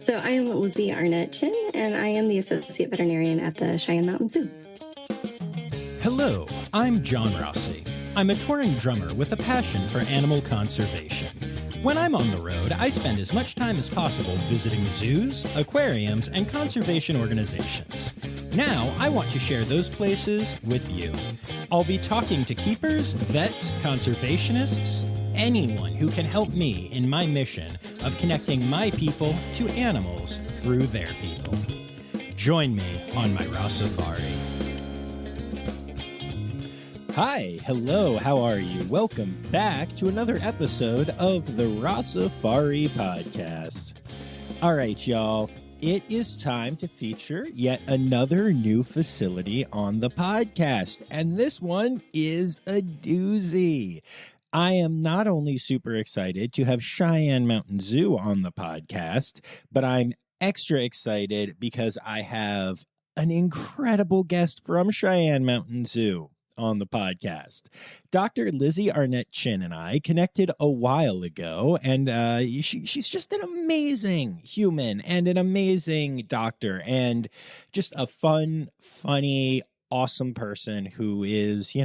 So I am Lizzy Arnett-Chinn, and I am the associate veterinarian at the Cheyenne Mountain Zoo. Hello, I'm John Rossi. I'm a touring drummer with a passion for animal conservation. When I'm on the road, I spend as much time as possible visiting zoos, aquariums, and conservation organizations. Now, I want to share those places with you. I'll be talking to keepers, vets, conservationists, anyone who can help me in my mission of connecting my people to animals through their people. Join me on my Rossifari. Hi, hello, how are you? Welcome back to another episode of the Rossifari podcast. All right, y'all, it is time to feature yet another new facility on the podcast, and this one is a doozy. I am not only super excited to have Cheyenne Mountain Zoo on the podcast, but I'm extra excited because I have an incredible guest from Cheyenne Mountain Zoo on the podcast. Dr. Lizzy Arnett-Chinn and I connected a while ago, and she's just an amazing human and an amazing doctor and just a fun, funny, awesome person who is,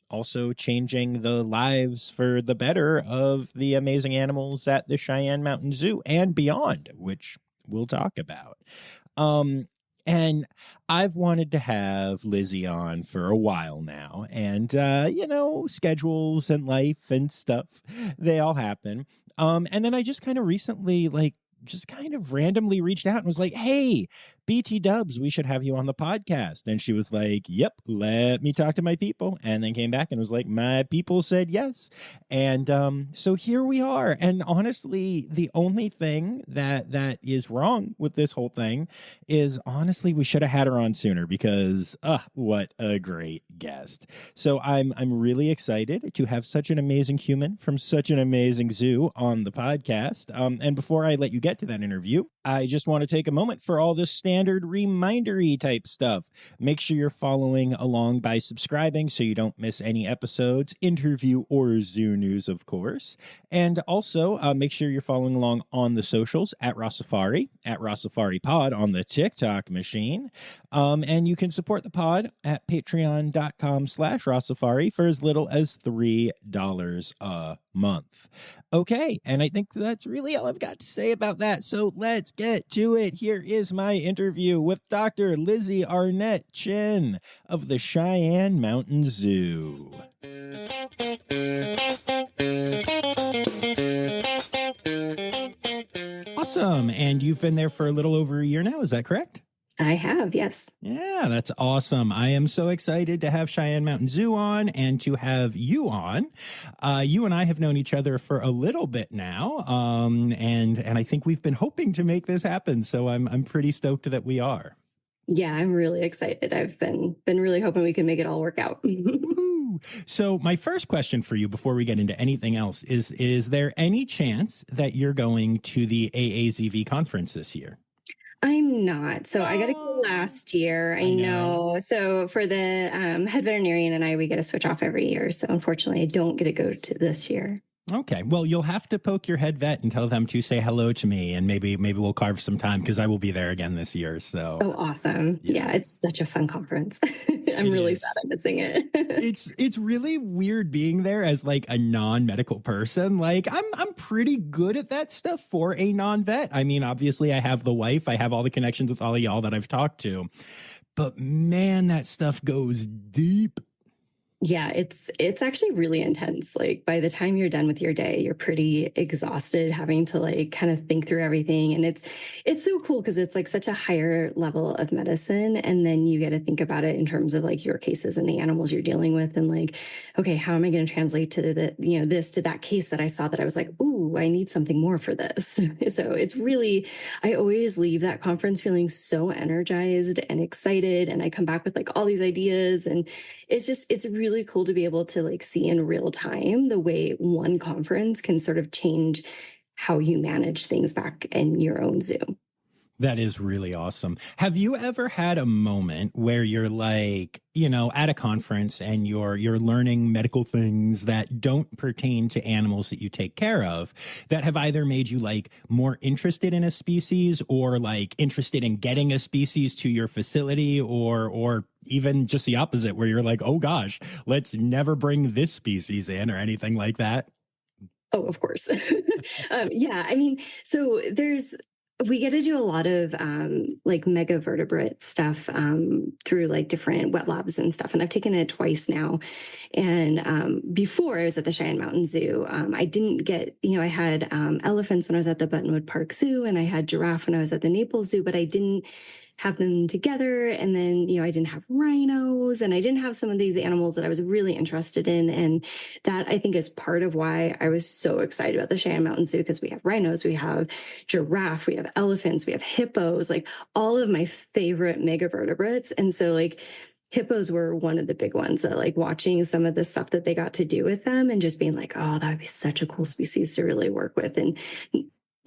also changing the lives for the better of the amazing animals at the Cheyenne Mountain Zoo and beyond, which we'll talk about. And I've wanted to have Lizzy on for a while now. And, schedules and life and stuff, they all happen. And then I just kind of recently, randomly reached out and was like, hey, BT Dubs, we should have you on the podcast. And she was like, yep, let me talk to my people. And then came back and was like, my people said yes. And so here we are. And honestly, the only thing that is wrong with this whole thing is honestly, we should have had her on sooner because what a great guest. So I'm really excited to have such an amazing human from such an amazing zoo on the podcast. And before I let you get to that interview, I just want to take a moment for all this standard remindery type stuff. Make sure you're following along by subscribing so you don't miss any episodes, interview, or zoo news, of course. And also make sure you're following along on the socials at Rossifari, at Rossifari Pod on the TikTok machine. And you can support the pod at patreon.com/Rossifari for as little as $3 a month. Okay, and I think that's really all I've got to say about that. So let's get to it. Here is my interview with Dr. Lizzy Arnett-Chinn of the Cheyenne Mountain Zoo. Awesome. And you've been there for a little over a year now, is that correct? I have, yes. Yeah, that's awesome. I am so excited to have Cheyenne Mountain Zoo on and to have you on. You and I have known each other for a little bit now, and I think we've been hoping to make this happen. So I'm pretty stoked that we are. Yeah, I'm really excited. I've been really hoping we can make it all work out. So my first question for you before we get into anything else is there any chance that you're going to the AAZV conference this year? I'm not. So I got to go last year. I know. So for the head veterinarian and I, we get to switch off every year. So unfortunately, I don't get to go to this year. Okay. Well, you'll have to poke your head vet and tell them to say hello to me, and maybe we'll carve some time because I will be there again this year. So. Oh, awesome. Yeah, it's such a fun conference. I'm really sad I'm missing it. It's really weird being there as like a non-medical person. Like I'm pretty good at that stuff for a non-vet. I mean, obviously I have the wife, I have all the connections with all of y'all that I've talked to, but man, that stuff goes deep. Yeah, it's actually really intense. Like by the time you're done with your day, you're pretty exhausted having to like kind of think through everything. And it's so cool because it's like such a higher level of medicine. And then you get to think about it in terms of like your cases and the animals you're dealing with. And like, okay, how am I going to translate to this to that case that I saw that I was like, ooh, I need something more for this. So it's really, I always leave that conference feeling so energized and excited. And I come back with like all these ideas, and it's really cool to be able to like see in real time the way one conference can sort of change how you manage things back in your own zoo. That is really awesome. Have you ever had a moment where you're like, you know, at a conference and you're learning medical things that don't pertain to animals that you take care of that have either made you like more interested in a species or like interested in getting a species to your facility or even just the opposite where you're like, "Oh gosh, let's never bring this species in," or anything like that? Oh, of course. Yeah, I mean, so we get to do a lot of like mega vertebrate stuff through like different wet labs and stuff. And I've taken it twice now. And before I was at the Cheyenne Mountain Zoo, I didn't get, I had elephants when I was at the Buttonwood Park Zoo, and I had giraffe when I was at the Naples Zoo, but I didn't have them together. And then, I didn't have rhinos, and I didn't have some of these animals that I was really interested in. And that, I think, is part of why I was so excited about the Cheyenne Mountain Zoo, because we have rhinos, we have giraffe, we have elephants, we have hippos, like all of my favorite megavertebrates. And so like hippos were one of the big ones that, like, watching some of the stuff that they got to do with them and just being like, oh, that would be such a cool species to really work with. And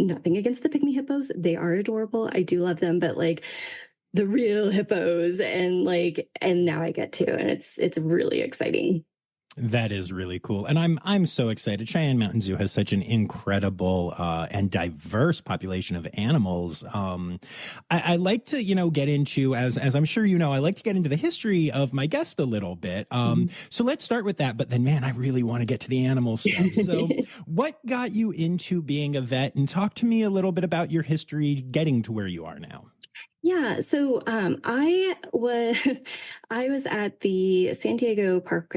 nothing against the pygmy hippos. They are adorable. I do love them, but like the real hippos, and now I get to, and it's really exciting. That is really cool. And I'm so excited. Cheyenne Mountain Zoo has such an incredible and diverse population of animals. I like to, get into, as I'm sure you know, I like to get into the history of my guest a little bit. So let's start with that. But then, man, I really want to get to the animal stuff. So what got you into being a vet? And talk to me a little bit about your history getting to where you are now. Yeah, so I was I was at the San Diego Park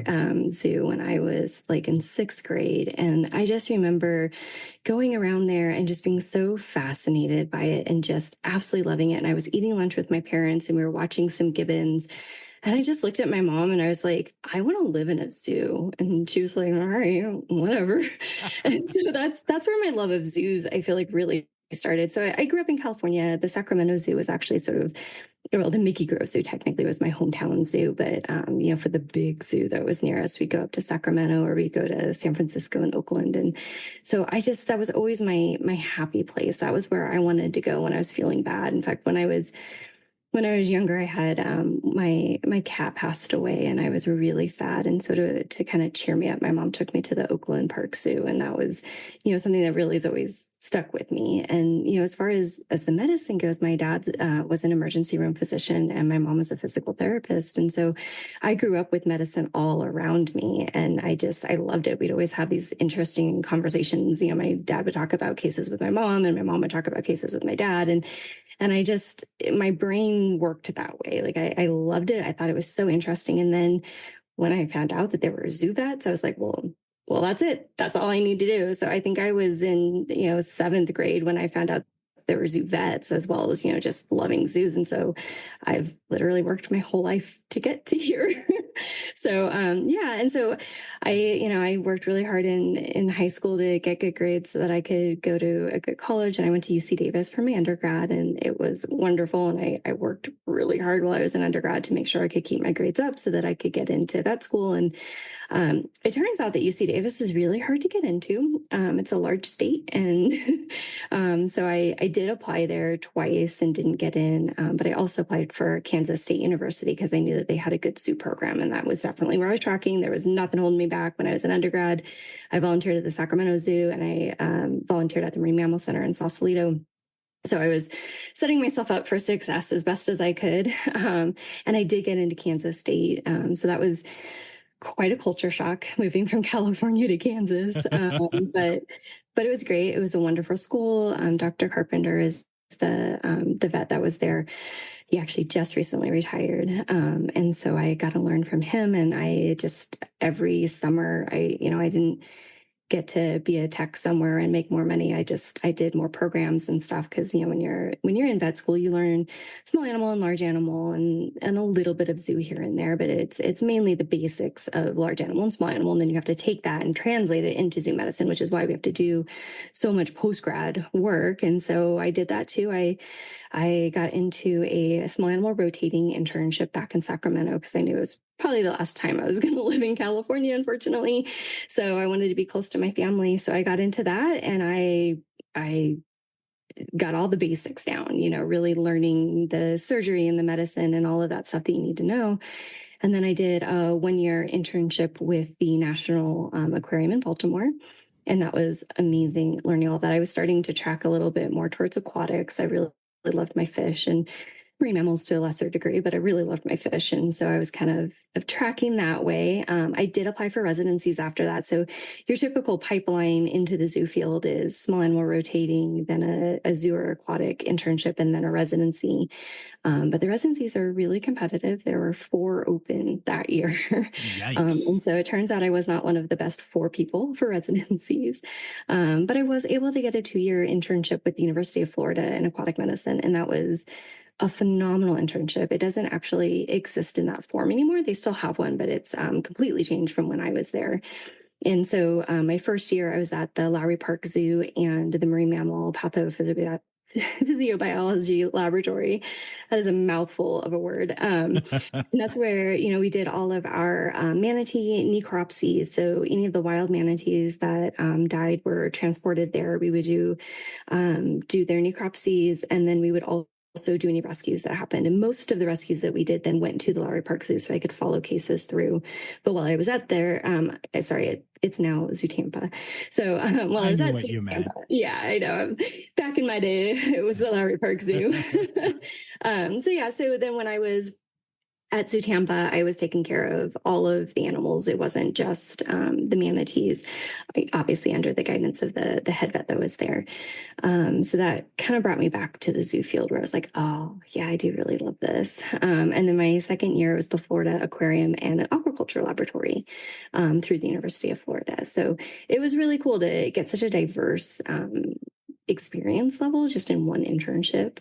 Zoo when I was like in sixth grade, and I just remember going around there and just being so fascinated by it and just absolutely loving it. And I was eating lunch with my parents, and we were watching some gibbons. And I just looked at my mom and I was like, I want to live in a zoo. And she was like, all right, whatever. And so that's where my love of zoos, I feel like, really started. So I grew up in California. The Sacramento Zoo was actually sort of, well, the Mickey Grove Zoo technically was my hometown zoo, but for the big zoo that was near us, we'd go up to Sacramento or we'd go to San Francisco and Oakland. And so that was always my happy place. That was where I wanted to go when I was feeling bad. In fact, when I was younger, I had my cat passed away, and I was really sad. And so to kind of cheer me up, my mom took me to the Oakland Park Zoo, and that was, something that really has always stuck with me. And as far as the medicine goes, my dad was an emergency room physician, and my mom was a physical therapist, and so I grew up with medicine all around me, and I loved it. We'd always have these interesting conversations. My dad would talk about cases with my mom, and my mom would talk about cases with my dad, and my brain worked that way. Like I loved it. I thought it was so interesting. And then when I found out that there were zoo vets, I was like, well, that's it. That's all I need to do. So I think I was in, seventh grade when I found out there were zoo vets, as well as, just loving zoos. And so I've literally worked my whole life to get to here. So, yeah. And so I worked really hard in high school to get good grades so that I could go to a good college. And I went to UC Davis for my undergrad, and it was wonderful. And I worked really hard while I was in undergrad to make sure I could keep my grades up so that I could get into vet school. And it turns out that UC Davis is really hard to get into. It's a large state. And so I did apply there twice and didn't get in. But I also applied for Kansas State University because I knew that they had a good zoo program. And that was definitely where I was tracking. There was nothing holding me back. When I was an undergrad, I volunteered at the Sacramento Zoo, and I volunteered at the Marine Mammal Center in Sausalito. So I was setting myself up for success as best as I could. And I did get into Kansas State. So that was quite a culture shock moving from California to Kansas. But it was great. It was a wonderful school. Dr. Carpenter is the vet that was there. He actually just recently retired. And so I got to learn from him. And I just, every summer, I didn't get to be a tech somewhere and make more money. I did more programs and stuff. Cause when you're in vet school, you learn small animal and large animal and a little bit of zoo here and there, but it's mainly the basics of large animal and small animal. And then you have to take that and translate it into zoo medicine, which is why we have to do so much post-grad work. And so I did that too. I got into a small animal rotating internship back in Sacramento because I knew it was probably the last time I was going to live in California, unfortunately. So I wanted to be close to my family. So I got into that, and I got all the basics down, really learning the surgery and the medicine and all of that stuff that you need to know. And then I did a 1-year internship with the National Aquarium in Baltimore. And that was amazing learning all that. I was starting to track a little bit more towards aquatics. I really loved my fish and marine mammals to a lesser degree, but I really loved my fish. And so I was kind of tracking that way. I did apply for residencies after that. So your typical pipeline into the zoo field is small animal rotating, then a zoo or aquatic internship, and then a residency. But the residencies are really competitive. There were 4 open that year. And so it turns out I was not one of the best 4 people for residencies. But I was able to get a 2-year internship with the University of Florida in aquatic medicine. And that was a phenomenal internship. It doesn't actually exist in that form anymore. They still have one, but it's completely changed from when I was there. And so my first year, I was at the Lowry Park Zoo and the Marine Mammal Physiobiology Laboratory. That is a mouthful of a word. And that's where, we did all of our manatee necropsies. So any of the wild manatees that died were transported there. We would do their necropsies, and then we would also do any rescues that happened. And most of the rescues that we did then went to the Lowry Park Zoo so I could follow cases through. But while I was at there, it's now Zoo Tampa. So while I was at Zoo Tampa, yeah, I know. Back in my day, it was the Lowry Park Zoo. So then when I was at Zoo Tampa, I was taking care of all of the animals. It wasn't just the manatees, obviously under the guidance of the head vet that was there. So that kind of brought me back to the zoo field where I was like, oh, yeah, I do really love this. And then my second year was the Florida Aquarium and an Aquaculture Laboratory through the University of Florida. So it was really cool to get such a diverse experience level just in one internship.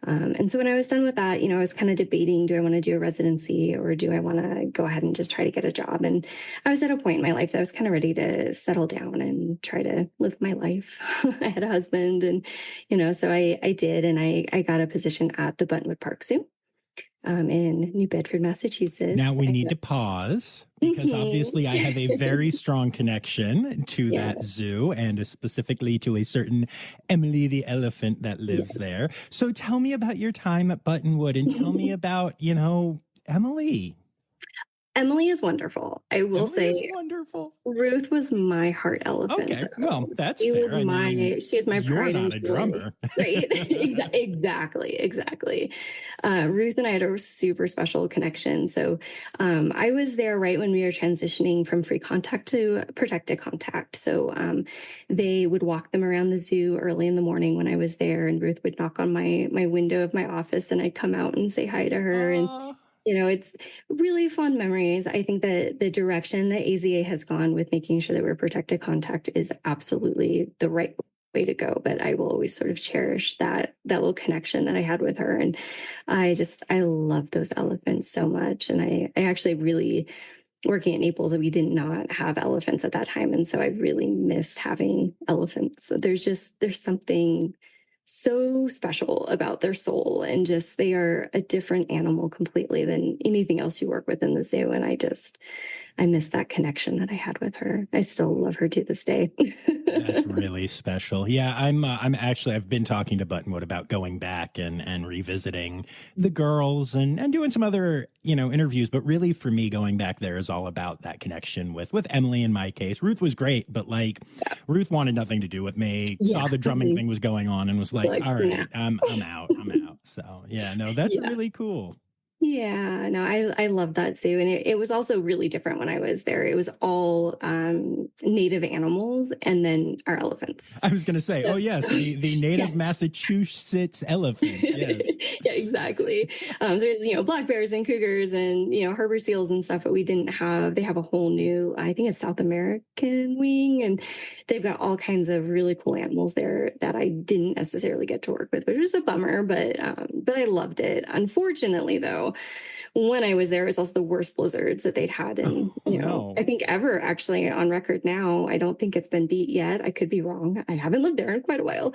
And so when I was done with that, I was kind of debating, do I want to do a residency or do I want to go ahead and just try to get a job? And I was at a point in my life that I was kind of ready to settle down and try to live my life. I had a husband and, so I did. And I got a position at the Buttonwood Park Zoo in New Bedford, Massachusetts. Now we need to pause because obviously I have a very strong connection to that zoo and specifically to a certain Emily the elephant that lives there. So tell me about your time at Buttonwood and tell me about, Emily. Emily is wonderful. I will say wonderful. Ruth was my heart elephant. Okay, well, that's she fair. She was my pride. You're not a drummer. Right? Exactly. Ruth and I had a super special connection. So I was there right when we were transitioning from free contact to protected contact. So they would walk them around the zoo early in the morning when I was there, and Ruth would knock on my window of my office, and I'd come out and say hi to her. And it's really fun memories. I think that the direction that AZA has gone with making sure that we're protected contact is absolutely the right way to go. But I will always sort of cherish that little connection that I had with her. And I love those elephants so much. And I actually really, working at Naples, we did not have elephants at that time. And so I really missed having elephants. So there's something so special about their soul, and just they are a different animal completely than anything else you work with in the zoo. And I miss that connection that I had with her. I still love her to this day. That's really special. Yeah, I've been talking to Buttonwood about going back and revisiting the girls and doing some other, interviews. But really for me, going back there is all about that connection with Emily in my case. Ruth was great, but Ruth wanted nothing to do with me, saw the drumming thing was going on and was like, all right, I'm out. So yeah, no, that's really cool. Yeah, no, I love that zoo. And it was also really different when I was there. It was all native animals and then our elephants. I was going to say, the native Massachusetts elephant. Yes. Yeah, exactly. So, black bears and cougars and, harbor seals and stuff, but they have a whole new, I think it's South American wing. And they've got all kinds of really cool animals there that I didn't necessarily get to work with, which was a bummer, but I loved it. Unfortunately, though, when I was there, it was also the worst blizzards that they'd had in, I think ever actually on record now. I don't think it's been beat yet. I could be wrong. I haven't lived there in quite a while.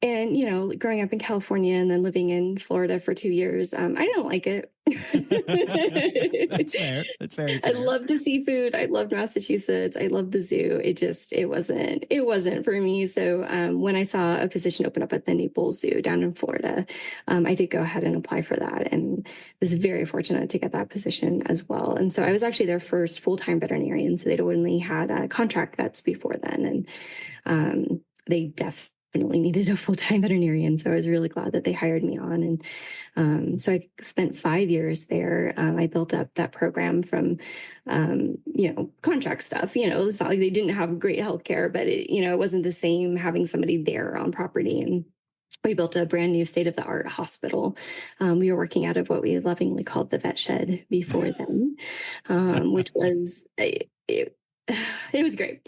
And, growing up in California and then living in Florida for 2 years, I didn't like it. That's fair. That's very I fair. loved the seafood. I loved Massachusetts. I loved the zoo. It wasn't for me. So when I saw a position open up at the Naples Zoo down in Florida, I did go ahead and apply for that, and was very fortunate to get that position as well. And so I was actually their first full-time veterinarian. So they'd only had contract vets before then, and they definitely needed a full-time veterinarian. So I was really glad that they hired me on. And so I spent 5 years there. I built up that program from, contract stuff. It's not like they didn't have great healthcare, but it wasn't the same having somebody there on property. And we built a brand new state-of-the-art hospital. We were working out of what we lovingly called the vet shed before then, which was it was great.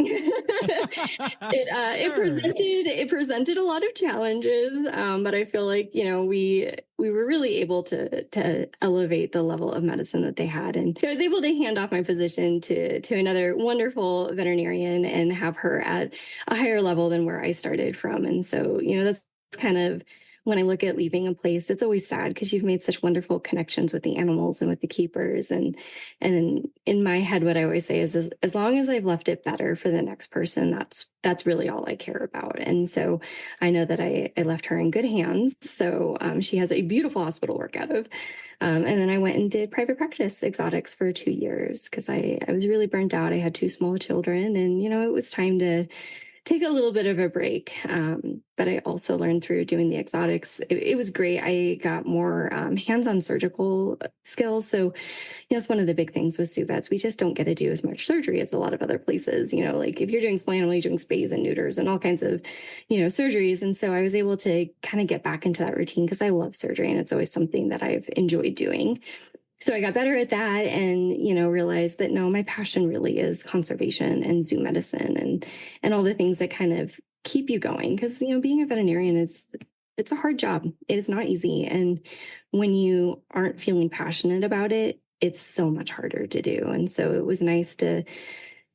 It presented a lot of challenges, but I feel like we were really able to elevate the level of medicine that they had, and I was able to hand off my position to another wonderful veterinarian and have her at a higher level than where I started from. And so that's kind of, when I look at leaving a place, it's always sad because you've made such wonderful connections with the animals and with the keepers. And in my head, what I always say is as long as I've left it better for the next person, that's really all I care about. And so I know that I left her in good hands. So she has a beautiful hospital to work out of. And then I went and did private practice exotics for 2 years because I was really burnt out. I had 2 small children, and it was time to take a little bit of a break. But I also learned through doing the exotics. It was great. I got more hands-on surgical skills. So, it's one of the big things with zoo vets. We just don't get to do as much surgery as a lot of other places. Like if you're doing small animal, you're doing spays and neuters and all kinds of, surgeries. And so I was able to kind of get back into that routine because I love surgery and it's always something that I've enjoyed doing. So I got better at that and, realized that no, my passion really is conservation and zoo medicine and all the things that kind of keep you going. Because, being a veterinarian it's a hard job. It is not easy. And when you aren't feeling passionate about it, it's so much harder to do. And so it was nice to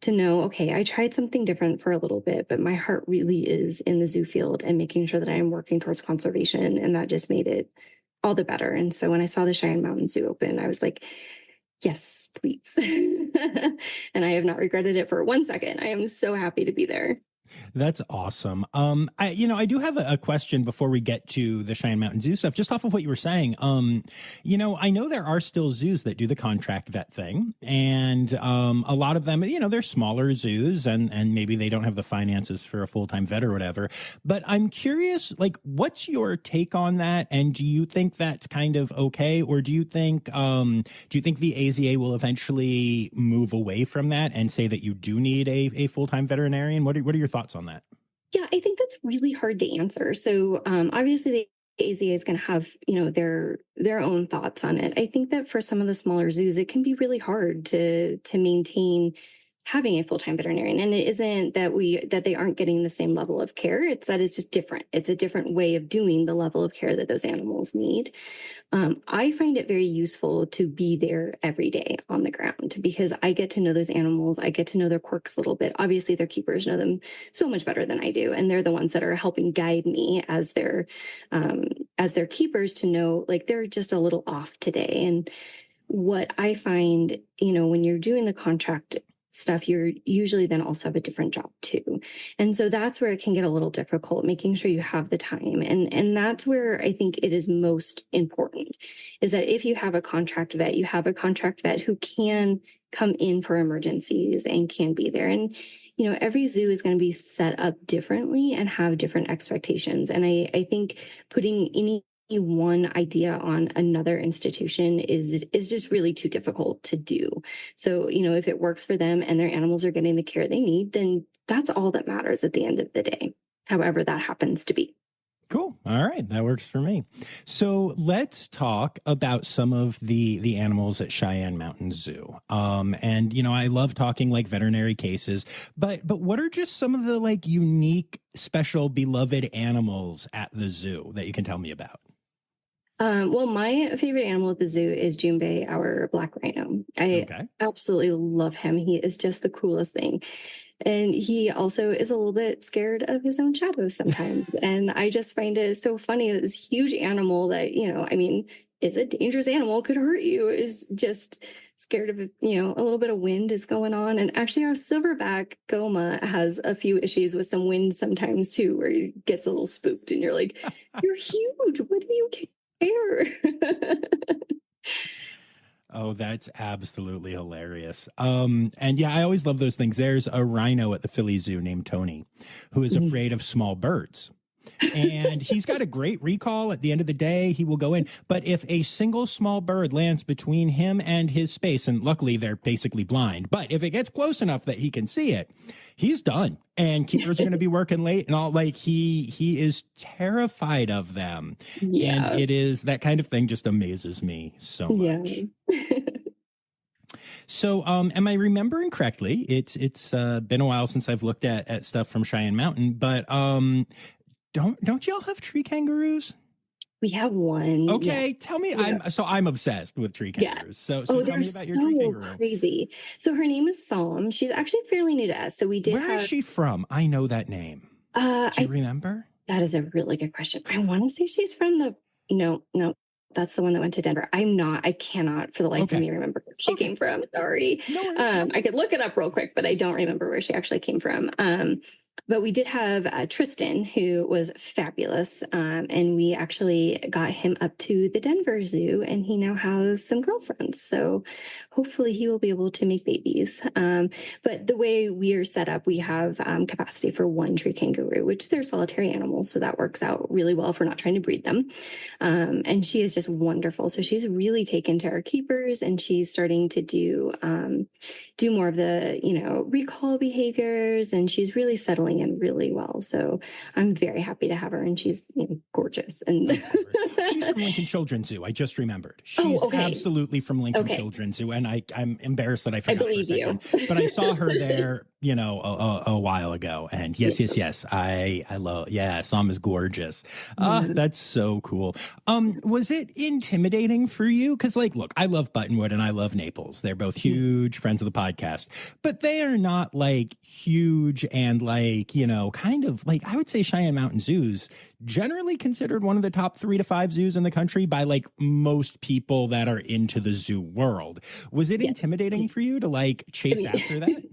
know, okay, I tried something different for a little bit, but my heart really is in the zoo field and making sure that I am working towards conservation. And that just made it all the better. And so when I saw the Cheyenne Mountain Zoo open, I was like, yes, please. And I have not regretted it for 1 second. I am so happy to be there. That's awesome. I do have a question before we get to the Cheyenne Mountain Zoo stuff, just off of what you were saying. I know there are still zoos that do the contract vet thing, and a lot of them, they're smaller zoos, and maybe they don't have the finances for a full-time vet or whatever. But I'm curious, like, what's your take on that? And do you think that's kind of okay, or do you think the AZA will eventually move away from that and say that you do need a full-time veterinarian? What are your thoughts on that? Yeah, I think that's really hard to answer. So obviously the AZA is going to have, their own thoughts on it. I think that for some of the smaller zoos, it can be really hard to maintain having a full-time veterinarian. And it isn't that they aren't getting the same level of care. It's that it's just different. It's a different way of doing the level of care that those animals need. I find it very useful to be there every day on the ground because I get to know those animals. I get to know their quirks a little bit. Obviously, their keepers know them so much better than I do. And they're the ones that are helping guide me as their keepers to know, like, they're just a little off today. And what I find, when you're doing the contract stuff, you're usually then also have a different job too. And so that's where it can get a little difficult, making sure you have the time. And that's where I think it is most important is that if you have a contract vet, you have a contract vet who can come in for emergencies and can be there. And, every zoo is going to be set up differently and have different expectations. And I think putting any one idea on another institution is just really too difficult to do. So, if it works for them and their animals are getting the care they need, then that's all that matters at the end of the day, however that happens to be. Cool. All right. That works for me. So let's talk about some of the animals at Cheyenne Mountain Zoo. I love talking like veterinary cases, but what are just some of the like unique, special, beloved animals at the zoo that you can tell me about? Well, my favorite animal at the zoo is Junbei, our black rhino. I absolutely love him. He is just the coolest thing. And he also is a little bit scared of his own shadows sometimes. And I just find it so funny that this huge animal that, I mean, is a dangerous animal, could hurt you, is just scared of, a little bit of wind is going on. And actually our silverback Goma has a few issues with some wind sometimes too, where he gets a little spooked and you're like, you're huge. What do you care? Oh, that's absolutely hilarious. And yeah, I always love those things. There's a rhino at the Philly Zoo named Tony who is afraid of small birds. And he's got a great recall. At the end of the day, he will go in. But if a single small bird lands between him and his space, and luckily they're basically blind, but if it gets close enough that he can see it, he's done. And keepers are going to be working late and all. Like he is terrified of them. Yeah. And it is that kind of thing just amazes me so much. Yeah. So, am I remembering correctly? It's been a while since I've looked at stuff from Cheyenne Mountain, but don't y'all have tree kangaroos? We have one. Okay, yeah. Tell me. Yeah. I'm obsessed with tree kangaroos. Yeah. So tell me about your tree kangaroo. Crazy. So her name is Psalm. She's actually fairly new to us. So we did. Where is she from? I know that name. Do you remember? That is a really good question. I want to say she's from the. No. That's the one that went to Denver. I cannot for the life of me remember where she came from. Sorry. No, I could look it up real quick, but I don't remember where she actually came from. But we did have Tristan, who was fabulous. And we actually got him up to the Denver Zoo, and he now has some girlfriends. So hopefully he will be able to make babies. But the way we are set up, we have capacity for one tree kangaroo, which they're solitary animals. So that works out really well if we're not trying to breed them. And she is just wonderful. So she's really taken to our keepers, and she's starting to do more of the, recall behaviors, and she's really settling in really well. So I'm very happy to have her, and she's gorgeous. And she's from Lincoln Children's Zoo. I just remembered. She's absolutely from Lincoln Children's Zoo, and I'm embarrassed that I forgot for a second. But I saw her there, a while ago, and yes, I love. Yeah, Sam is gorgeous. That's so cool. Was it intimidating for you? Because look, I love Buttonwood and I love Naples. They're both huge friends of the podcast, but they are not huge and kind of I would say Cheyenne Mountain Zoo's generally considered one of the top 3 to 5 zoos in the country by most people that are into the zoo world. Was it intimidating for you to chase after that?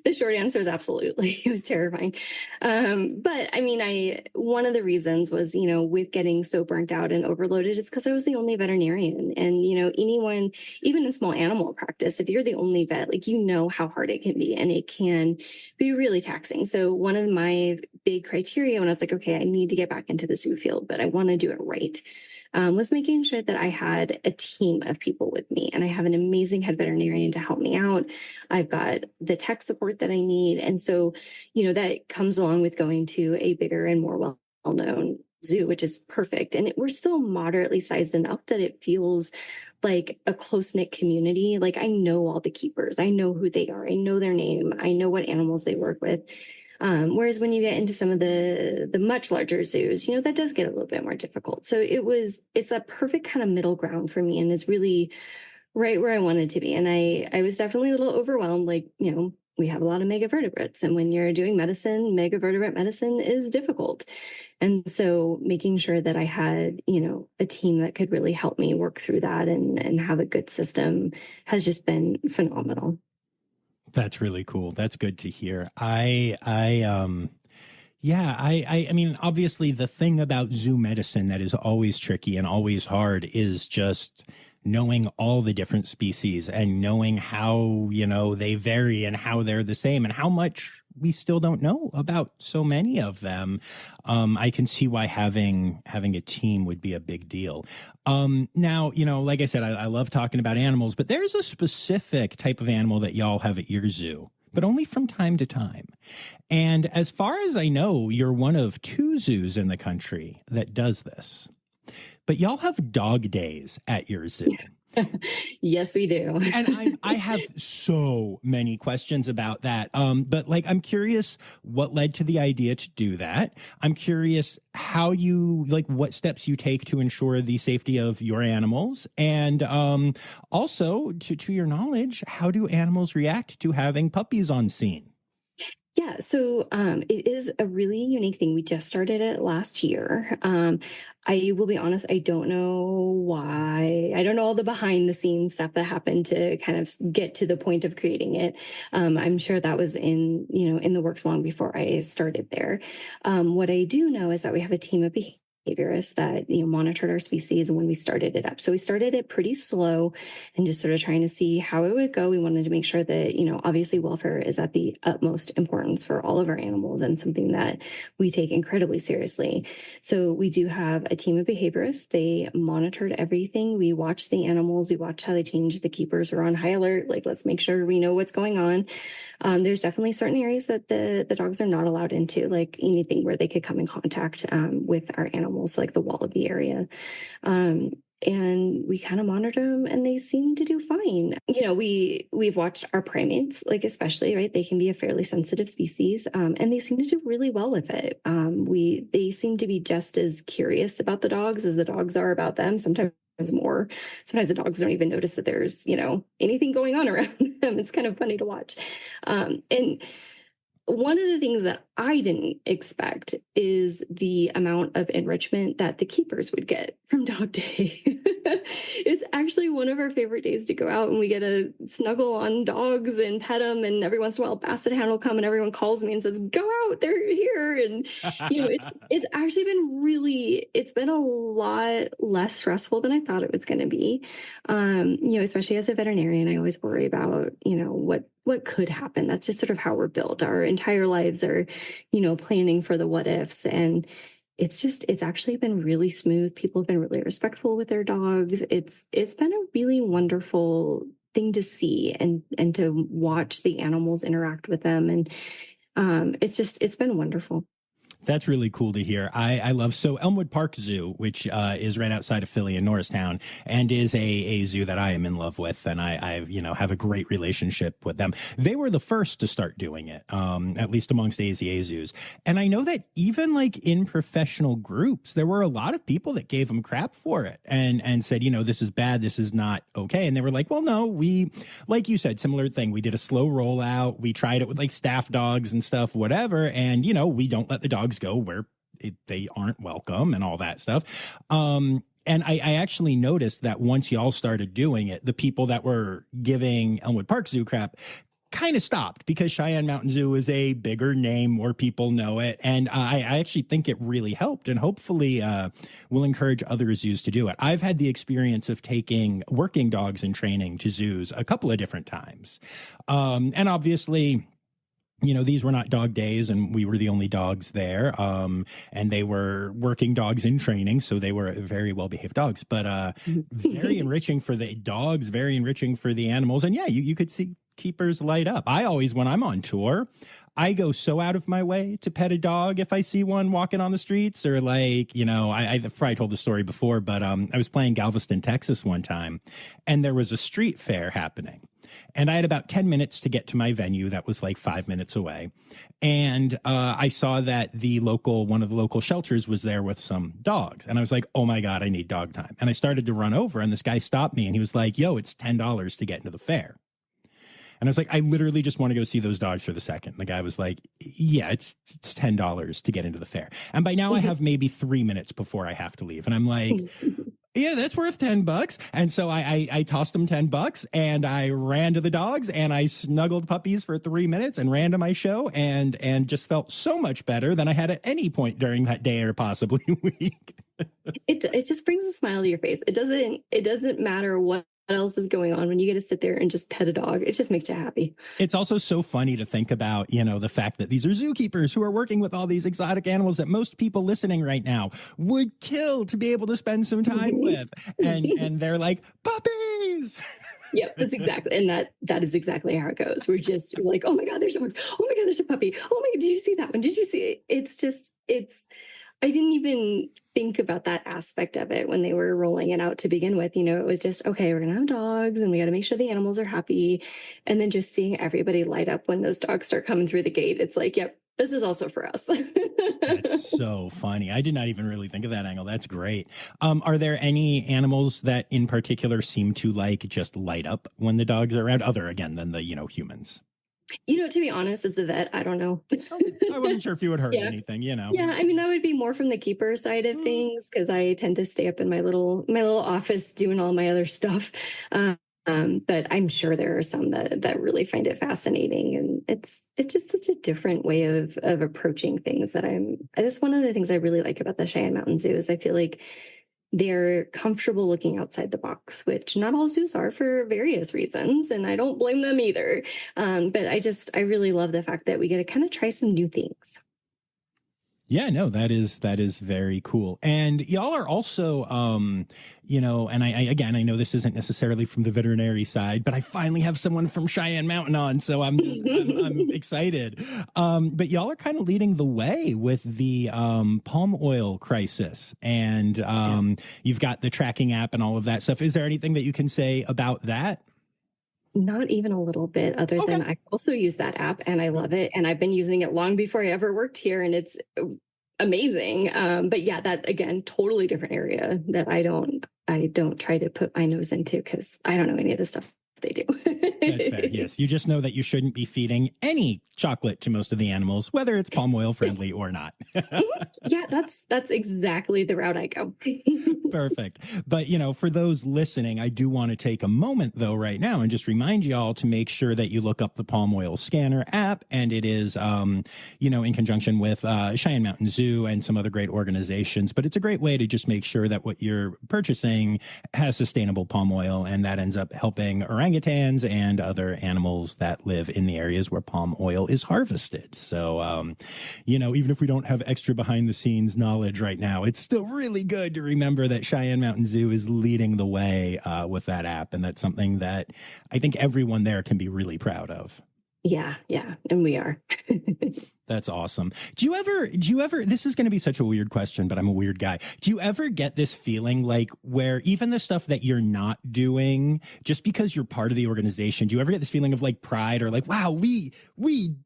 The short answer is absolutely. It was terrifying. But I mean, one of the reasons was, with getting so burnt out and overloaded, it's because I was the only veterinarian. And, anyone, even in small animal practice, if you're the only vet, how hard it can be, and it can be really taxing. So one of my big criteria when I was okay, I need to get back into the zoo field, but I want to do it right, was making sure that I had a team of people with me. And I have an amazing head veterinarian to help me out. I've got the tech support that I need. And so, that comes along with going to a bigger and more well-known zoo, which is perfect. And we're still moderately sized enough that it feels like a close-knit community. I know all the keepers. I know who they are. I know their name. I know what animals they work with. Whereas when you get into some of the much larger zoos, that does get a little bit more difficult. So it's a perfect kind of middle ground for me, and is really right where I wanted to be. And I was definitely a little overwhelmed. We have a lot of megavertebrates, and when you're doing medicine, megavertebrate medicine is difficult. And so making sure that I had, a team that could really help me work through that and have a good system has just been phenomenal. That's really cool. That's good to hear. I mean, obviously the thing about zoo medicine that is always tricky and always hard is just knowing all the different species and knowing how, they vary and how they're the same and how much we still don't know about so many of them. I can see why having a team would be a big deal. Now, like I said, I love talking about animals, but there's a specific type of animal that y'all have at your zoo, but only from time to time. And as far as I know, you're one of 2 zoos in the country that does this. But y'all have dog days at your zoo. Yes, we do. And I have so many questions about that. But I'm curious what led to the idea to do that. I'm curious how you, what steps you take to ensure the safety of your animals. And also, to your knowledge, how do animals react to having puppies on scene? Yeah, so it is a really unique thing. We just started it last year. I will be honest, I don't know why. I don't know all the behind the scenes stuff that happened to kind of get to the point of creating it. I'm sure that was in the works long before I started there. What I do know is that we have a team of behaviorists that monitored our species when we started it up. So we started it pretty slow and just sort of trying to see how it would go. We wanted to make sure that, obviously welfare is at the utmost importance for all of our animals and something that we take incredibly seriously. So we do have a team of behaviorists. They monitored everything. We watched the animals. We watched how they changed. The keepers are on high alert. Like, let's make sure we know what's going on. There's definitely certain areas that the dogs are not allowed into, like anything where they could come in contact with our animals, like the wallaby area. And we kind of monitor them and they seem to do fine. We've watched our primates, like especially, right? They can be a fairly sensitive species, and they seem to do really well with it. They seem to be just as curious about the dogs as the dogs are about them. Sometimes more. Sometimes the dogs don't even notice that there's, anything going on around them. It's kind of funny to watch. And one of the things that I didn't expect is the amount of enrichment that the keepers would get from dog day. It's actually one of our favorite days to go out and we get to snuggle on dogs and pet them. And every once in a while, Basset Hound will come and everyone calls me and says, go out, they're here. And, it's actually it's been a lot less stressful than I thought it was going to be. Especially as a veterinarian, I always worry about, what could happen. That's just sort of how we're built. Our entire lives are, planning for the what ifs. And it's actually been really smooth. People have been really respectful with their dogs. It's been a really wonderful thing to see and to watch the animals interact with them. And it's been wonderful. That's really cool to hear. I love, so Elmwood Park Zoo, which is right outside of Philly in Norristown, and is a zoo that I am in love with, and I have a great relationship with them. They were the first to start doing it, at least amongst AZA zoos. And I know that even like in professional groups, there were a lot of people that gave them crap for it and said, this is bad, this is not okay. And they were like, well, no, we, like you said, similar thing. We did a slow rollout. We tried it with like staff dogs and stuff, whatever. And, we don't let the dogs go where they aren't welcome and all that stuff. And I actually noticed that once y'all started doing it, the people that were giving Elmwood Park Zoo crap kind of stopped because Cheyenne Mountain Zoo is a bigger name, more people know it. And I actually think it really helped, and hopefully will encourage other zoos to do it. I've had the experience of taking working dogs in training to zoos a couple of different times. And obviously, these were not dog days and we were the only dogs there. And they were working dogs in training. So they were very well-behaved dogs, but very enriching for the dogs, very enriching for the animals. And yeah, you could see keepers light up. I always, when I'm on tour, I go so out of my way to pet a dog if I see one walking on the streets, or like, I've probably told the story before, but I was playing Galveston, Texas one time, and there was a street fair happening. And I had about 10 minutes to get to my venue that was like 5 minutes away. And I saw that one of the local shelters was there with some dogs. And I was like, oh my God, I need dog time. And I started to run over, and this guy stopped me and he was like, yo, it's $10 to get into the fair. And I was like, I literally just want to go see those dogs for the second. The guy was like, yeah, it's $10 to get into the fair. And by now I have maybe 3 minutes before I have to leave. And I'm like, yeah, that's worth $10. And so I tossed him $10 and I ran to the dogs and I snuggled puppies for 3 minutes and ran to my show and just felt so much better than I had at any point during that day or possibly week. It just brings a smile to your face. It doesn't matter what else is going on when you get to sit there and just pet a dog. It just makes you happy. It's also so funny to think about, the fact that these are zookeepers who are working with all these exotic animals that most people listening right now would kill to be able to spend some time with. And they're like, puppies. Yeah, that's exactly. And that is exactly how it goes. We're like, oh my God, there's dogs. Oh my God, there's a puppy. Oh my God, did you see that one? Did you see it? I didn't even think about that aspect of it when they were rolling it out to begin with. It was just, okay, we're going to have dogs and we got to make sure the animals are happy. And then just seeing everybody light up when those dogs start coming through the gate. It's like, yep, this is also for us. That's so funny. I did not even really think of that angle. That's great. Are there any animals that in particular seem to just light up when the dogs are around, other again than the, humans? To be honest, as the vet, I don't know. Okay. I wasn't sure if you had heard Yeah. anything, you know. Yeah, I mean, that would be more from the keeper side of Mm. things because I tend to stay up in my little office doing all my other stuff. But I'm sure there are some that really find it fascinating, and it's just such a different way of approaching things that I'm. That's one of the things I really like about the Cheyenne Mountain Zoo is I feel like they're comfortable looking outside the box, which not all zoos are for various reasons, and I don't blame them either. But I really love the fact that we get to kind of try some new things. Yeah, no, that is very cool. And y'all are also, and I again, I know this isn't necessarily from the veterinary side, but I finally have someone from Cheyenne Mountain on, so I'm excited. But y'all are kind of leading the way with the palm oil crisis, and you've got the tracking app and all of that stuff. Is there anything that you can say about that? Not even a little bit, other Okay. than I also use that app and I love it. And I've been using it long before I ever worked here, and it's amazing. But yeah, that again, totally different area that I don't try to put my nose into because I don't know any of the stuff they do. That's fair. Yes. You just know that you shouldn't be feeding any chocolate to most of the animals, whether it's palm oil friendly or not. Yeah, that's exactly the route I go. Perfect. But, for those listening, I do want to take a moment, though, right now and just remind y'all to make sure that you look up the Palm Oil Scanner app. And it is, in conjunction with Cheyenne Mountain Zoo and some other great organizations. But it's a great way to just make sure that what you're purchasing has sustainable palm oil. And that ends up helping orangutans and other animals that live in the areas where palm oil is harvested. So, even if we don't have extra behind the scenes knowledge right now, it's still really good to remember that Cheyenne Mountain Zoo is leading the way with that app. And that's something that I think everyone there can be really proud of. Yeah. And we are. That's awesome. Do you ever, this is going to be such a weird question, but I'm a weird guy. Do you ever get this feeling like where even the stuff that you're not doing, just because you're part of the organization, do you ever get this feeling of like pride or like, wow, we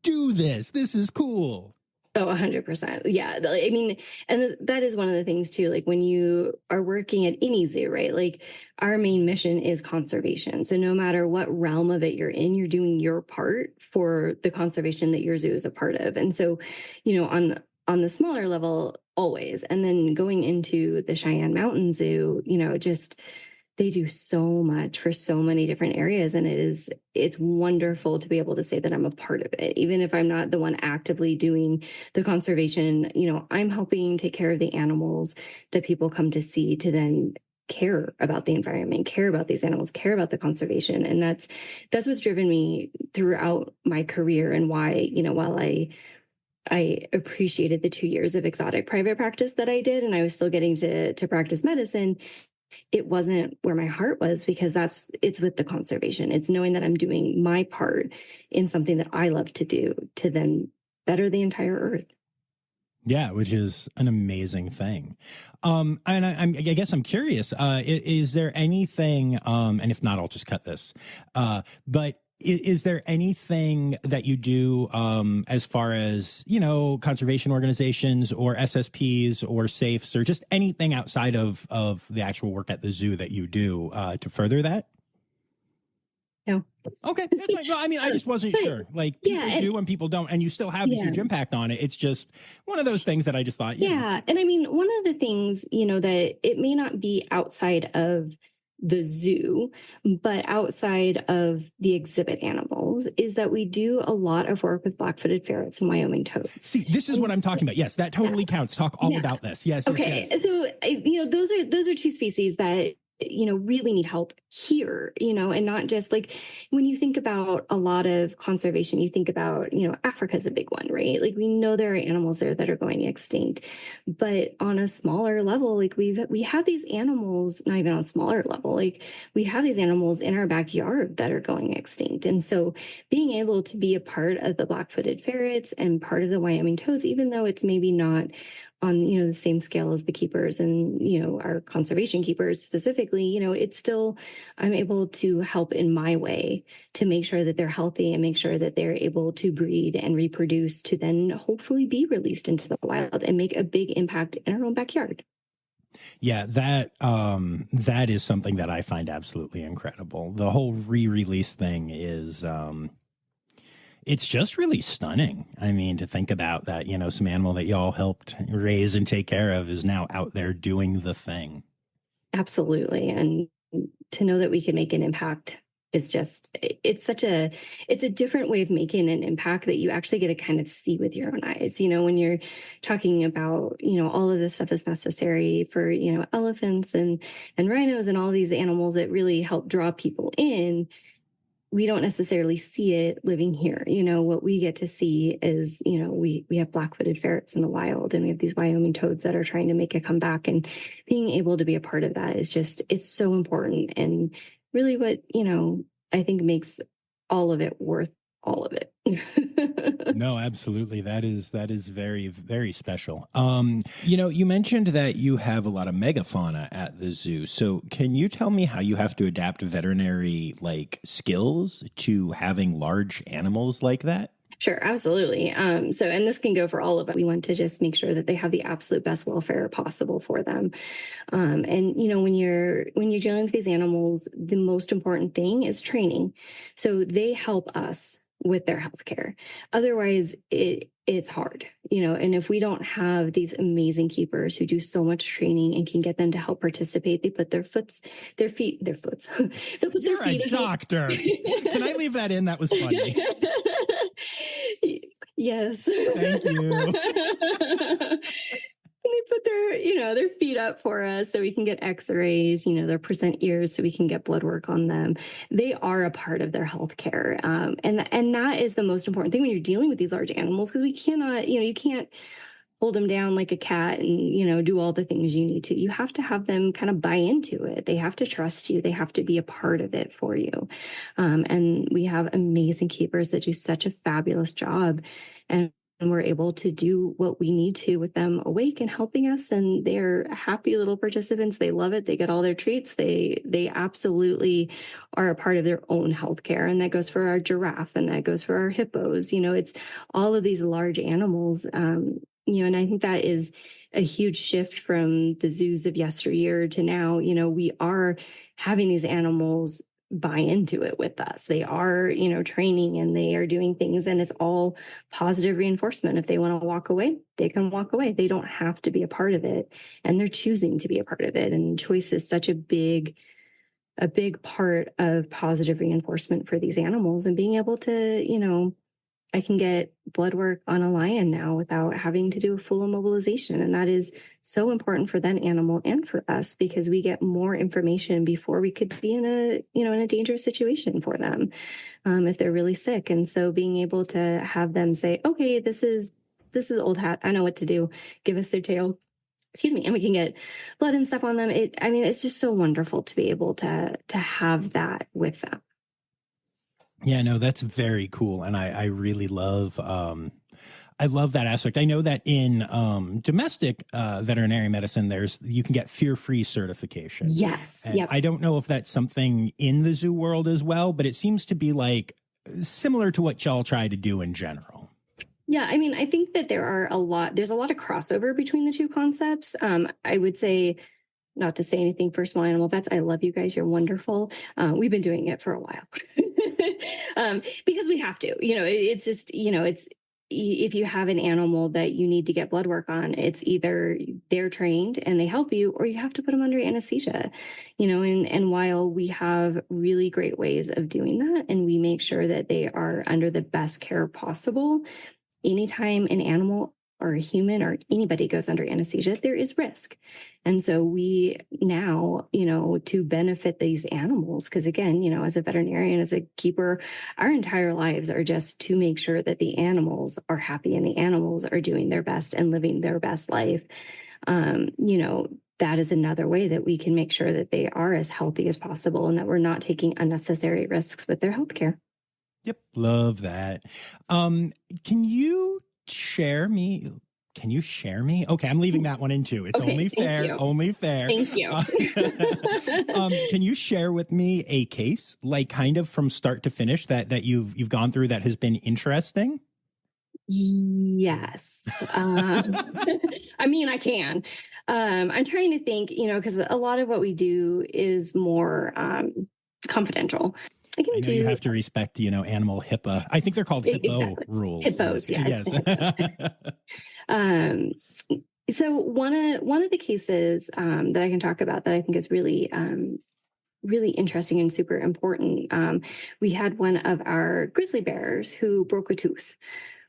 do this. This is cool. Oh, 100%. Yeah. I mean, and that is one of the things too, like when you are working at any zoo, right? Like our main mission is conservation. So no matter what realm of it you're doing your part for the conservation that your zoo is a part of. And so, on the smaller level, always. And then going into the Cheyenne Mountain Zoo, just they do so much for so many different areas, and it's wonderful to be able to say that I'm a part of it, even if I'm not the one actively doing the conservation. I'm helping take care of the animals that people come to see, to then care about the environment, care about these animals, care about the conservation. And that's what's driven me throughout my career, and why, while I appreciated the 2 years of exotic private practice that I did, and I was still getting to practice medicine, it wasn't where my heart was, because it's with the conservation. It's knowing that I'm doing my part in something that I love to do to then better the entire earth. Yeah, which is an amazing thing. And I guess I'm curious, is there anything, and if not, I'll just cut this, but is there anything that you do as far as, conservation organizations or SSPs or safes, or just anything outside of the actual work at the zoo that you do to further that? No. Okay, that's right. No, I mean, I just wasn't sure. Like, people do and people don't, and you still have a huge impact on it. It's just one of those things that I just thought, Yeah. And I mean, one of the things, that it may not be outside of the zoo, but outside of the exhibit animals, is that we do a lot of work with black-footed ferrets and Wyoming toads. See, this is what I'm talking about. Yes, that totally counts. Talk all about this. Yes. Okay. Yes. So, those are two species that really need help here, and not just like when you think about a lot of conservation, you think about, Africa's a big one, right? Like we know there are animals there that are going extinct, but on a smaller level, like we have these animals, not even on a smaller level, like we have these animals in our backyard that are going extinct. And so being able to be a part of the black-footed ferrets and part of the Wyoming toads, even though it's maybe not on, the same scale as the keepers and, our conservation keepers specifically, it's still, I'm able to help in my way to make sure that they're healthy and make sure that they're able to breed and reproduce to then hopefully be released into the wild and make a big impact in our own backyard. Yeah, that is something that I find absolutely incredible. The whole re-release thing is It's just really stunning. I mean, to think about that, you know, some animal that y'all helped raise and take care of is now out there doing the thing. Absolutely. And to know that we can make an impact is just, it's a different way of making an impact that you actually get to kind of see with your own eyes. You know, when you're talking about, you know, all of this stuff is necessary for, you know, elephants and rhinos and all these animals that really help draw people in, we don't necessarily see it living here. You know, what we get to see is, you know, we have black-footed ferrets in the wild, and we have these Wyoming toads that are trying to make a comeback, and being able to be a part of that is just, it's so important. And really what, you know, I think makes all of it worth all of it. No, absolutely. That is very, very special. You know, you mentioned that you have a lot of megafauna at the zoo. So can you tell me how you have to adapt veterinary like skills to having large animals like that? Sure, absolutely. So, and this can go for all of it. We want to just make sure that they have the absolute best welfare possible for them. And you know, when you're dealing with these animals, the most important thing is training. So they help us with their healthcare. Otherwise, it's hard, you know. And if we don't have these amazing keepers who do so much training and can get them to help participate, they put their foots. They'll put You're their feet. A doctor. Can I leave that in? That was funny. Yes. Thank you. They put their, you know, their feet up for us so we can get x-rays, you know, their percent ears so we can get blood work on them. They are a part of their health care. And that is the most important thing when you're dealing with these large animals, because we cannot, you know, you can't hold them down like a cat and, you know, do all the things you need to. You have to have them kind of buy into it. They have to trust you. They have to be a part of it for you. And we have amazing keepers that do such a fabulous job. And we're able to do what we need to with them awake and helping us. And they're happy little participants. They love it. They get all their treats. They absolutely are a part of their own healthcare. And that goes for our giraffe, and that goes for our hippos. You know, it's all of these large animals. You know, and I think that is a huge shift from the zoos of yesteryear to now. You know, we are having these animals buy into it with us. They are, you know, training and they are doing things, and it's all positive reinforcement. If they want to walk away, they can walk away. They don't have to be a part of it, and they're choosing to be a part of it. And choice is such a big part of positive reinforcement for these animals, and being able to, you know, I can get blood work on a lion now without having to do a full immobilization. And that is so important for that animal and for us, because we get more information before we could be in a dangerous situation for them, if they're really sick. And so being able to have them say, okay, this is old hat. I know what to do. Give us their tail. Excuse me. And we can get blood and stuff on them. It's just so wonderful to be able to have that with them. Yeah, no, that's very cool. And I really love, I love that aspect. I know that in domestic veterinary medicine, you can get fear-free certification. Yes. Yep. I don't know if that's something in the zoo world as well, but it seems to be like similar to what y'all try to do in general. Yeah, I mean, I think that there's a lot of crossover between the two concepts. I would say, not to say anything for small animal vets, I love you guys. You're wonderful. We've been doing it for a while. Because we have to, you know, it's just, you know, it's, if you have an animal that you need to get blood work on, it's either they're trained and they help you, or you have to put them under anesthesia, you know, and while we have really great ways of doing that, and we make sure that they are under the best care possible, anytime an animal or a human or anybody goes under anesthesia, there is risk. And so we now, you know, to benefit these animals, because again, you know, as a veterinarian, as a keeper, our entire lives are just to make sure that the animals are happy and the animals are doing their best and living their best life. You know, that is another way that we can make sure that they are as healthy as possible and that we're not taking unnecessary risks with their healthcare. Yep. Love that. Can you share me? Okay, I'm leaving that one in too. It's okay, only fair. Thank you. Can you share with me a case, like kind of from start to finish, that you've gone through that has been interesting? Yes. I mean, I can. I'm trying to think, you know, because a lot of what we do is more confidential. I can I know you do have to respect, animal HIPAA. I think they're called hippo exactly rules. hippos. Yeah. Yes. Um, so one of the cases that I can talk about that I think is really interesting and super important. We had one of our grizzly bears who broke a tooth.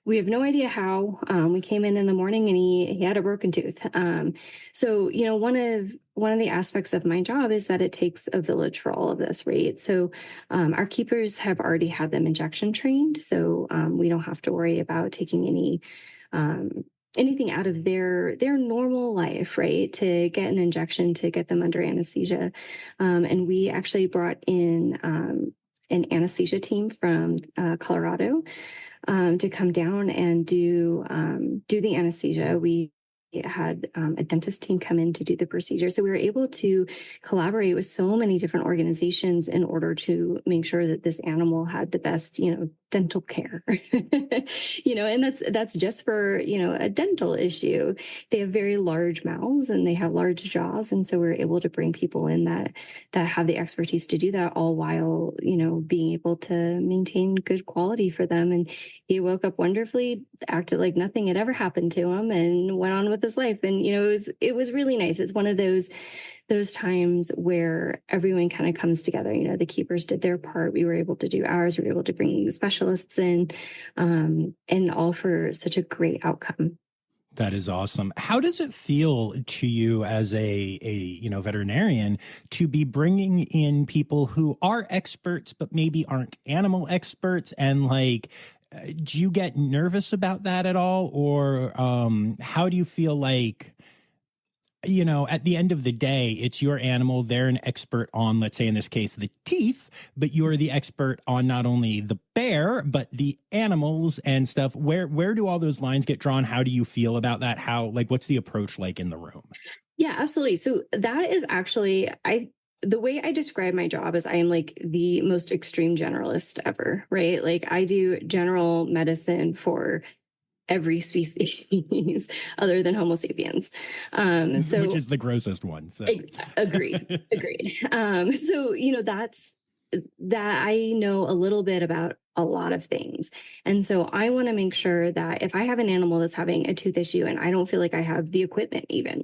We have no idea how. We came in the morning and he had a broken tooth. So one of the aspects of my job is that it takes a village for all of this, right? So our keepers have already had them injection trained, so we don't have to worry about taking um, anything out of their normal life, right? To get an injection to get them under anesthesia, and we actually brought in an anesthesia team from Colorado to come down and do the anesthesia. We had a dentist team come in to do the procedure. So we were able to collaborate with so many different organizations in order to make sure that this animal had the best, dental care. And that's just for, a dental issue. They have very large mouths and they have large jaws. And so we're able to bring people in that have the expertise to do that, all while, being able to maintain good quality for them. And he woke up wonderfully, acted like nothing had ever happened to him, and went on with his life. And it was really nice. It's one of those times where everyone kind of comes together. The keepers did their part. We were able to do ours. We were able to bring the specialists in, and all for such a great outcome. That is awesome. How does it feel to you as a veterinarian to be bringing in people who are experts, but maybe aren't animal experts? And do you get nervous about that at all? Or how do you feel like, at the end of the day, it's your animal. They're an expert on, let's say in this case, the teeth, but you're the expert on not only the bear, but the animals and stuff. Where do all those lines get drawn? How do you feel about that? What's the approach like in the room? Yeah, absolutely. So that is actually, the way I describe my job is I am like the most extreme generalist ever, right? Like I do general medicine for every species other than Homo sapiens. Which is the grossest one. So. Agreed. So, that's that I know a little bit about a lot of things. And so I want to make sure that if I have an animal that's having a tooth issue and I don't feel like I have the equipment even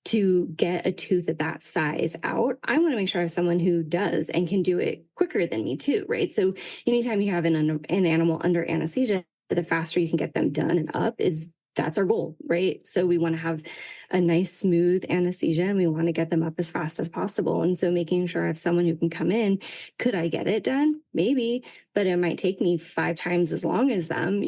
to get a tooth of that size out, I want to make sure I have someone who does and can do it quicker than me too, right? So anytime you have an animal under anesthesia, the faster you can get them done and up that's our goal, right? So we want to have a nice, smooth anesthesia and we want to get them up as fast as possible. And so making sure I have someone who can come in, could I get it done? Maybe, but it might take me 5 times as long as them.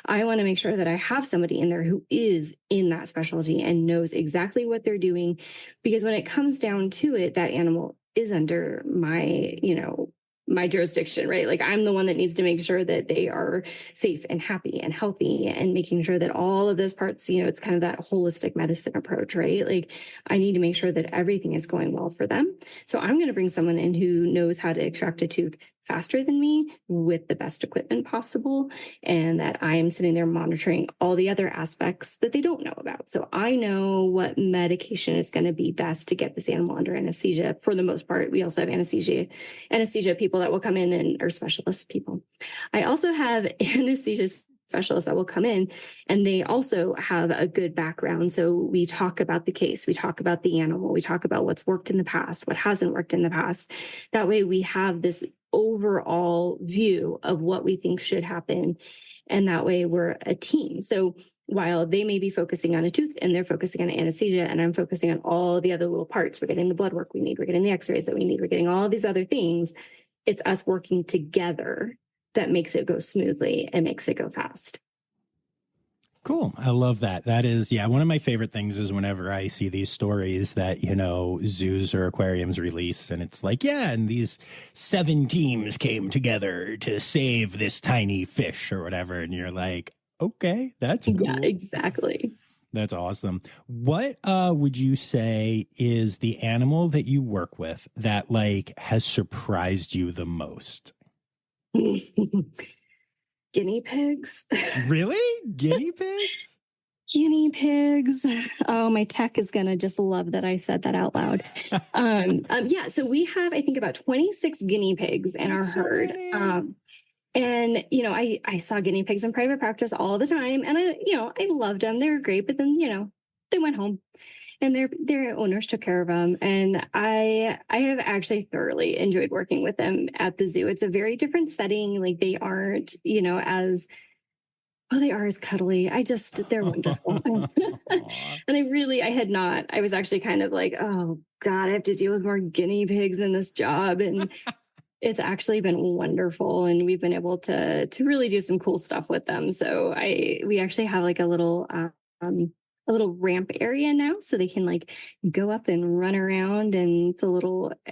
I want to make sure that I have somebody in there who is in that specialty and knows exactly what they're doing. Because when it comes down to it, that animal is under my jurisdiction, right? Like I'm the one that needs to make sure that they are safe and happy and healthy and making sure that all of those parts, it's kind of that holistic medicine approach, right? Like I need to make sure that everything is going well for them. So I'm going to bring someone in who knows how to extract a tooth faster than me with the best equipment possible, and that I am sitting there monitoring all the other aspects that they don't know about. So I know what medication is going to be best to get this animal under anesthesia. For the most part, we also have anesthesia people that will come in and are specialist people. I also have anesthesia specialists that will come in and they also have a good background. So we talk about the case, we talk about the animal, we talk about what's worked in the past, what hasn't worked in the past. That way we have this overall view of what we think should happen. And that way we're a team. So while they may be focusing on a tooth and they're focusing on anesthesia and I'm focusing on all the other little parts, we're getting the blood work we need, we're getting the x-rays that we need, we're getting all these other things. It's us working together that makes it go smoothly and makes it go fast. Cool. I love that. That is, one of my favorite things is whenever I see these stories that, zoos or aquariums release and it's like, and these 7 teams came together to save this tiny fish or whatever. And you're like, okay, that's cool. Yeah, exactly. That's awesome. What would you say is the animal that you work with that has surprised you the most? Guinea pigs. Really? Guinea pigs? Guinea pigs. Oh, my tech is going to just love that I said that out loud. Yeah, so we have, I think, about 26 guinea pigs in our That's so herd. many. And, I saw guinea pigs in private practice all the time. And I loved them. They were great. But then, they went home and their owners took care of them. And I have actually thoroughly enjoyed working with them at the zoo. It's a very different setting. Like they aren't, as oh, they are as cuddly. They're wonderful. And I was actually kind of like, oh God, I have to deal with more guinea pigs in this job. And it's actually been wonderful. And we've been able to really do some cool stuff with them. So we actually have like a little ramp area now so they can like go up and run around. And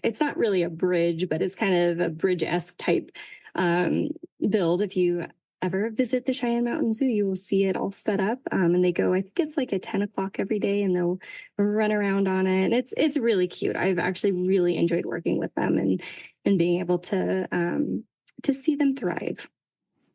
it's not really a bridge, but it's kind of a bridge-esque type build. If you ever visit the Cheyenne Mountain Zoo, you will see it all set up. And they go, I think it's like at 10 o'clock every day, and they'll run around on it. And it's really cute. I've actually really enjoyed working with them and being able to see them thrive.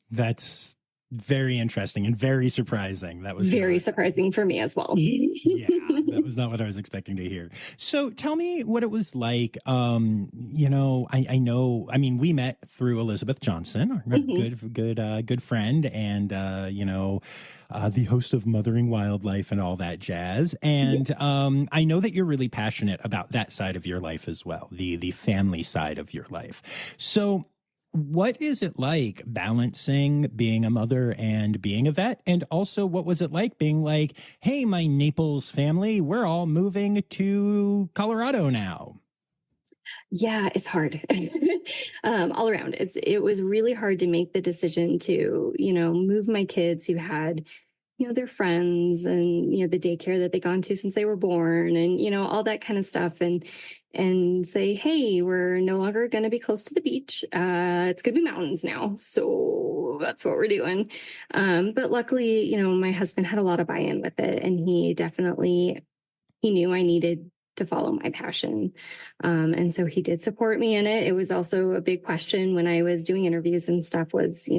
That's very interesting and very surprising. That was very surprising for me as well. Yeah, that was not what I was expecting to hear. So tell me what it was like. I mean, we met through Elizabeth Johnson, our good friend, and the host of Mothering Wildlife and all that jazz. And I know that you're really passionate about that side of your life as well, the family side of your life. So what is it like balancing being a mother and being a vet? And also, what was it like being like, hey, my Naples family, we're all moving to Colorado now? Yeah, it's hard all around. It was really hard to make the decision to, move my kids who had, their friends and, the daycare that they've gone to since they were born and, all that kind of stuff. And say, hey, we're no longer going to be close to the beach. It's going to be mountains now. So that's what we're doing. But luckily, my husband had a lot of buy-in with it. And he knew I needed to follow my passion. And so he did support me in it. It was also a big question when I was doing interviews and stuff was,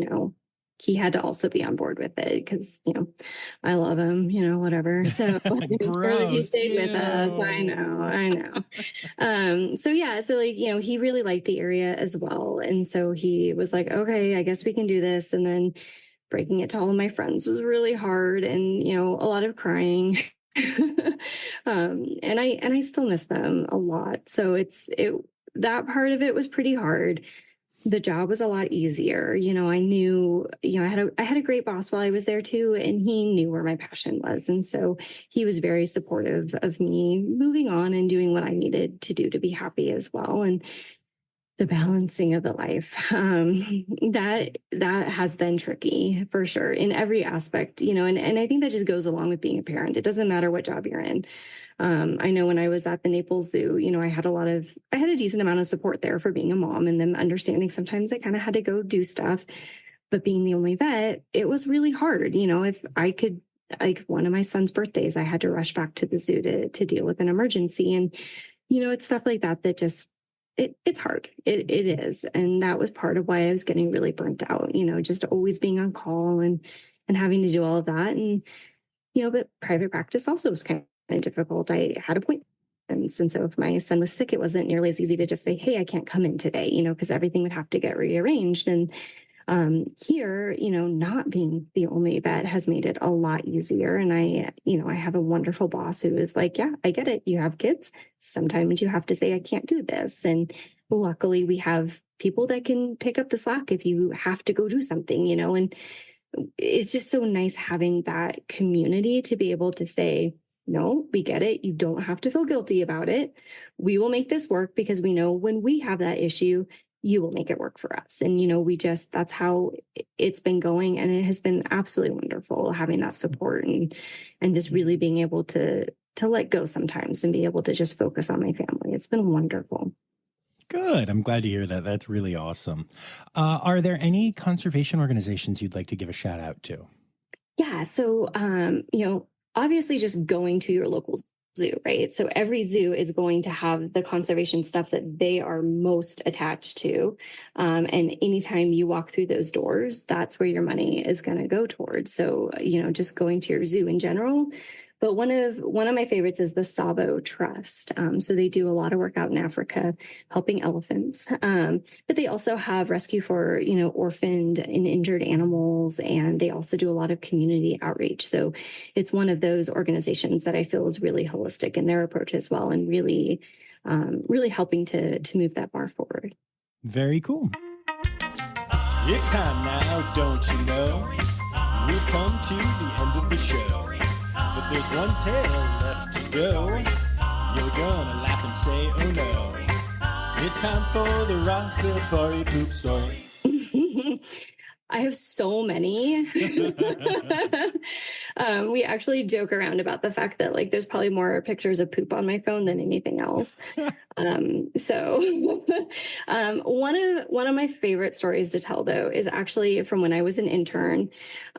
he had to also be on board with it because, I love him, whatever. So he stayed with us. I know. So he really liked the area as well. And so he was like, okay, I guess we can do this. And then breaking it to all of my friends was really hard and, a lot of crying. And I still miss them a lot. So that part of it was pretty hard. The job was a lot easier. I knew, I had a great boss while I was there too, and he knew where my passion was. And so he was very supportive of me moving on and doing what I needed to do to be happy as well. And the balancing of the life, that has been tricky for sure in every aspect, and I think that just goes along with being a parent. It doesn't matter what job you're in. I know when I was at the Naples Zoo, I had a decent amount of support there for being a mom and them understanding sometimes I kind of had to go do stuff, but being the only vet, it was really hard. If I could, like one of my son's birthdays, I had to rush back to the zoo to deal with an emergency. And, it's stuff like that just, it's hard. It is. And that was part of why I was getting really burnt out, just always being on call and having to do all of that. And, but private practice also was kind of difficult. I had appointments. And so if my son was sick, it wasn't nearly as easy to just say, hey, I can't come in today, because everything would have to get rearranged. And here, not being the only vet has made it a lot easier. And I have a wonderful boss who is like, yeah, I get it. You have kids. Sometimes you have to say, I can't do this. And luckily we have people that can pick up the slack if you have to go do something, and it's just so nice having that community to be able to say, no, we get it. You don't have to feel guilty about it. We will make this work because we know when we have that issue, you will make it work for us. And, that's how it's been going. And it has been absolutely wonderful having that support and just really being able to let go sometimes and be able to just focus on my family. It's been wonderful. Good. I'm glad to hear that. That's really awesome. Are there any conservation organizations you'd like to give a shout out to? Yeah. So, obviously just going to your local zoo, right? So every zoo is going to have the conservation stuff that they are most attached to. And anytime you walk through those doors, that's where your money is going to go towards. So, just going to your zoo in general. But one of my favorites is the Sabo Trust. So they do a lot of work out in Africa, helping elephants. But they also have rescue for, orphaned and injured animals. And they also do a lot of community outreach. So it's one of those organizations that I feel is really holistic in their approach as well, and really, really helping to move that bar forward. Very cool. It's time now, don't you know? We've come to the end of the show. But there's one tale left to go. You're gonna laugh and say, oh no. It's time for the Rossifari poop story. I have so many. We actually joke around about the fact that there's probably more pictures of poop on my phone than anything else. So one of my favorite stories to tell, though, is actually from when I was an intern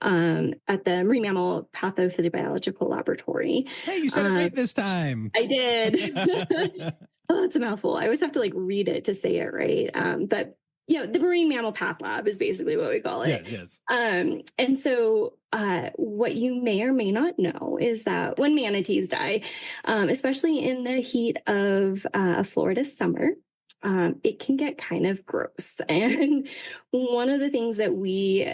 at the Marine Mammal Pathophysiological Laboratory. Hey, you said it right this time. I did. Oh, it's a mouthful. I always have to read it to say it right. But the Marine Mammal Path Lab is basically what we call it. Yes. And so what you may or may not know is that when manatees die, especially in the heat of Florida summer, it can get kind of gross. And one of the things that we,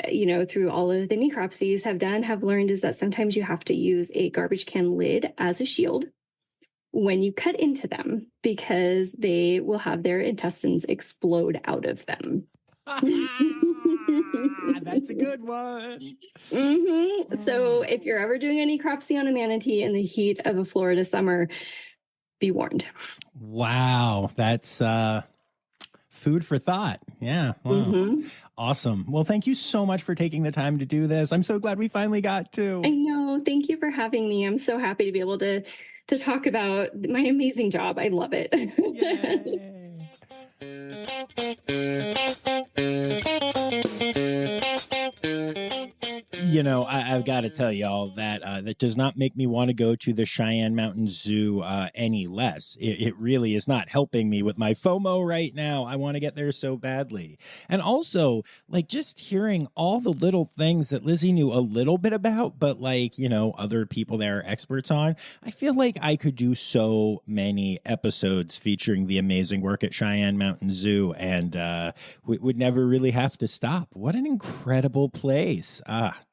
through all of the necropsies have learned is that sometimes you have to use a garbage can lid as a shield when you cut into them, because they will have their intestines explode out of them. That's a good one. Mm-hmm. So if you're ever doing a necropsy on a manatee in the heat of a Florida summer, be warned. Wow. That's food for thought. Yeah. Wow. Mm-hmm. Awesome. Well, thank you so much for taking the time to do this. I'm so glad we finally got to. I know. Thank you for having me. I'm so happy to be able to talk about my amazing job. I love it. Yay. I've got to tell y'all that that does not make me want to go to the Cheyenne Mountain Zoo any less. It really is not helping me with my FOMO right now. I want to get there so badly. And also, just hearing all the little things that Lizzy knew a little bit about, but other people that are experts on, I feel like I could do so many episodes featuring the amazing work at Cheyenne Mountain Zoo, and we would never really have to stop. What an incredible place.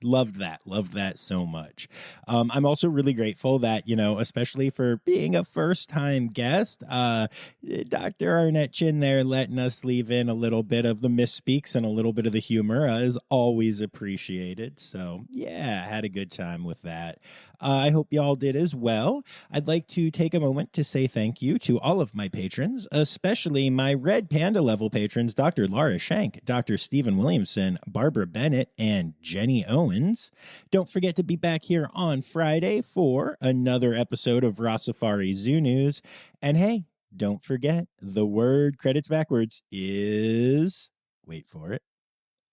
Loved that so much. I'm also really grateful that, especially for being a first-time guest, Dr. Arnett-Chinn there letting us leave in a little bit of the misspeaks and a little bit of the humor is always appreciated. So, yeah, had a good time with that. I hope y'all did as well. I'd like to take a moment to say thank you to all of my patrons, especially my Red Panda level patrons, Dr. Laura Schenk, Dr. Stephen Williamson, Barbara Bennett, and Jenny Owens. Don't forget to be back here on Friday for another episode of Rossifari Zoo News. And hey, don't forget, the word credits backwards is, wait for it,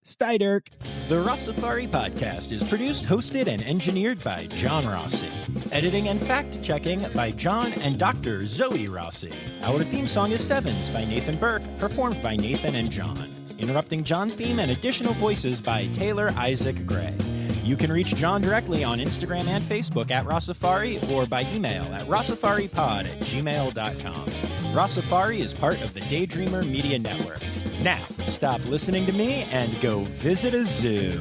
Steiderk. The Rossifari podcast is produced, hosted, and engineered by John Rossi. Editing and fact-checking by John and Dr. Zoe Rossi. Our theme song is Sevens by Nathan Burke, performed by Nathan and John. Interrupting John theme and additional voices by Taylor Isaac Gray. You can reach John directly on Instagram and Facebook at Rossifari, or by email at rossifaripod@gmail.com. Rossifari is part of the Daydreamer Media Network. Now, stop listening to me and go visit a zoo.